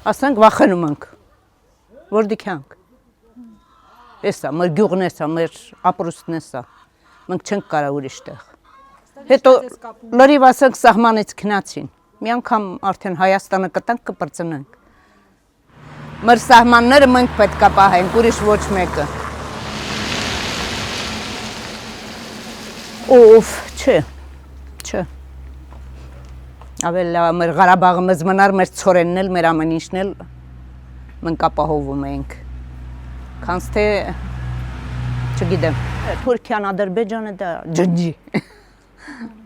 ասենք վախենում ենք, որ դիքանք։ Էսա, մեր գյուղն էսա, մեր ապրուստն էսա, մենք չենք կարա ուրիշ տեղ։ Հետո լրիվ ասենք սահմանից քնացին, մի անգամ արդեն Հայաստանը կտանք կպրծնենք։ Մեր սահմանները մենք պետք է պահենք, ուրիշ ոչ մեկը։ Օֆ, չէ։ Ավելի լավ մեր Ղարաբաղը մեզ մնար, մեր ցորենն էլ, մեր ամեն ինչն էլ մենք ապահովում ենք։ Քանց թե չգիտեմ, Թուրքիան, Ադրբեջանը դա ջնջի։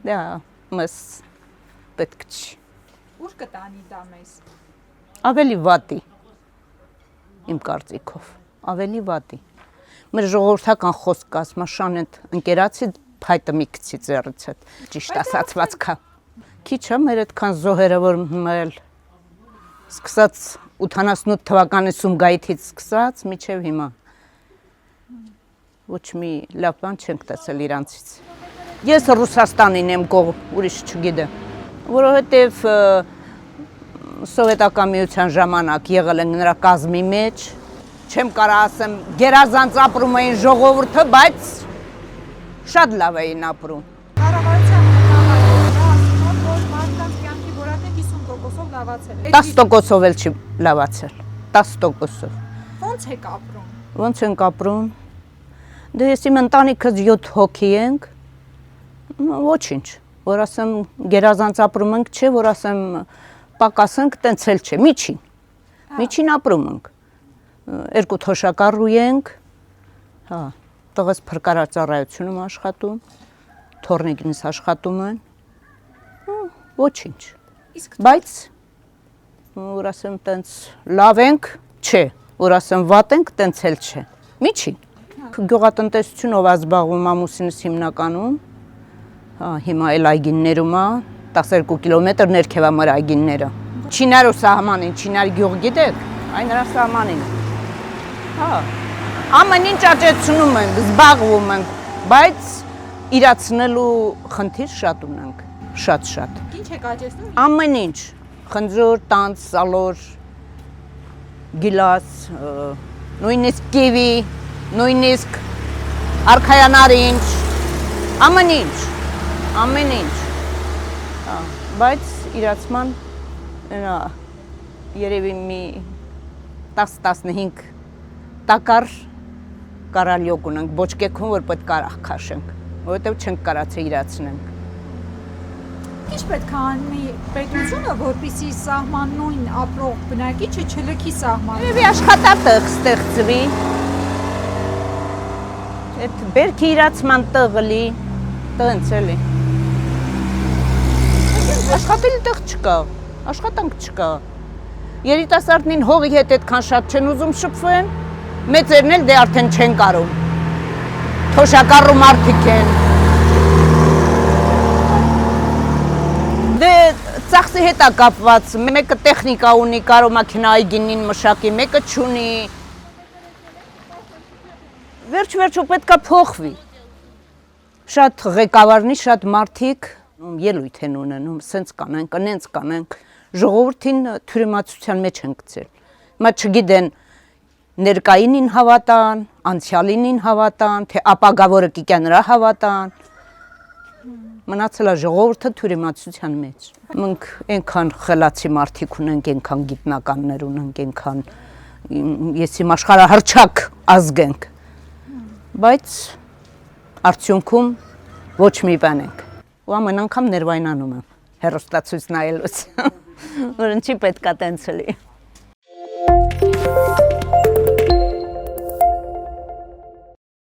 Դա մեզ պետք չի։ Ուր կտանի դա մեզ։ Ավելի վատի։ Իմ կարծիքով, ավելի վատի։ Մեր ժողովրդական խոսք ասма շան այդ ընկերացի փայտը մի քիչ ծերից հետ, ճիշտ ասածված կա։ Քիչ է մեր այդքան զոհերը, որ մել սկսած 88 թվականի Սումգայիթից սկսած մինչև հիմա։ Ոչ մի լավ բան չենք տեսել իրանցից։ Ես Ռուսաստանին եմ կողմ, ուրիշ չգիտեմ, որովհետև Սովետական միության ժամանակ եղել են նրա կազմի մեջ, չեմ կարա ասեմ գերազանց ապրում էին ժողովուրդը, բայց շատ լավ էին ապրում։ Կառավարության նախագահը ասում որ մարդկանց կյանքի որակը 50%-ով լավացել է։ 10%-ով էլ չի լավացել, 10%-ով։ Ոնց եք ապրում։ Ոնց ենք ապրում։ Դե ես իմ ընտանիքս 7 հոգի ենք, ոչինչ, որ ասեմ գերազանց ապրում ենք, չէ, որ ասեմ պակասենք, տենց էլ չէ, միջին ապրում ենք, 2 թոշակառու ենք, հա, տղես փրկարարծառայությունում աշխատում, թորնիկնից աշխատում են, ոչինչ, բայց, որ ասեմ տենց լավ ենք, չէ, որ ասեմ վատ ենք, տենց էլ չէ, միջին, գյուղատնտեսությունով ազբաղվում ամուսինս հիմնականում, հիմա էլ այգիններում է, 12 կիլոմետր ներքև է մեր այգինները։ Չինարու սահմանին, Չինար գյուղ գիտեք, այն նրա սահմանին։ Ամեն ինչ աճեցնում ենք, զբաղվում ենք, բայց իրացնելու խնդիր շատ ունենք, շատ։ Ինչ եք աճեցնում։ Ամեն ինչ, խնձոր, տանց, սալոր, գիլաս, նույնիսկ կիվի, նույնիսկ արքայանարինջ, ամեն ինչ, բայց իրացման երևի մի 10-15 տակար կարալյոկ ունենք, բոճկեքում, որ պետք կարախ քաշենք, որովհետև չենք կարացե իրացնենք։ Ինչ պետք է անի պետությունը, որպեսզի սահմաննույն ապրող բնակիչը չլքի սահմանը։ Երևի աշխատատեղ ստեղծվի, այդ բերքի իրացման տեղ լի, տենց էլի։ Աշխատելի տեղ չկա, աշխատանք չկա։ Երիտասարդներին հողի հետ այդքան շատ չեն ուզում շփվեն, մեծերն էլ դե արդեն չեն կարում։ Թոշակառու մարդիկ են։ Դե ծախսի հետ է կապված, մեկը տեխնիկա ունի, կարո մաքինա այգինին մշակի, մեկը չունի։ Վերջ-վերջո պետք է փոխվի։ Շատ ղեկավարնի, շատ մարդիկ ելույթ են ունենում, սենց կանենք, նենց կանենք, ժողովրդին թյուրիմացության մեջ են գցել։ Հիմա չգիտեն ներկայինին հավատան, անցյալինին հավատան, թե ապագա որը կիկա նրա հավատան։ Մնացել է ժողովուրդը թյուրիմացության մեջ։ Մենք այնքան խելացի մարդիկ ունենք, այնքան գիտնականներ ունենք, այնքան ես իմ աշխարհահռչակ ազգ ենք։ Բայց արդյունքում ոչ մի բան ենք։ Ու ամեն անգամ ներվայնանում եմ հեռուստացույց նայելուց, որ ինչի պետք է տենց լի։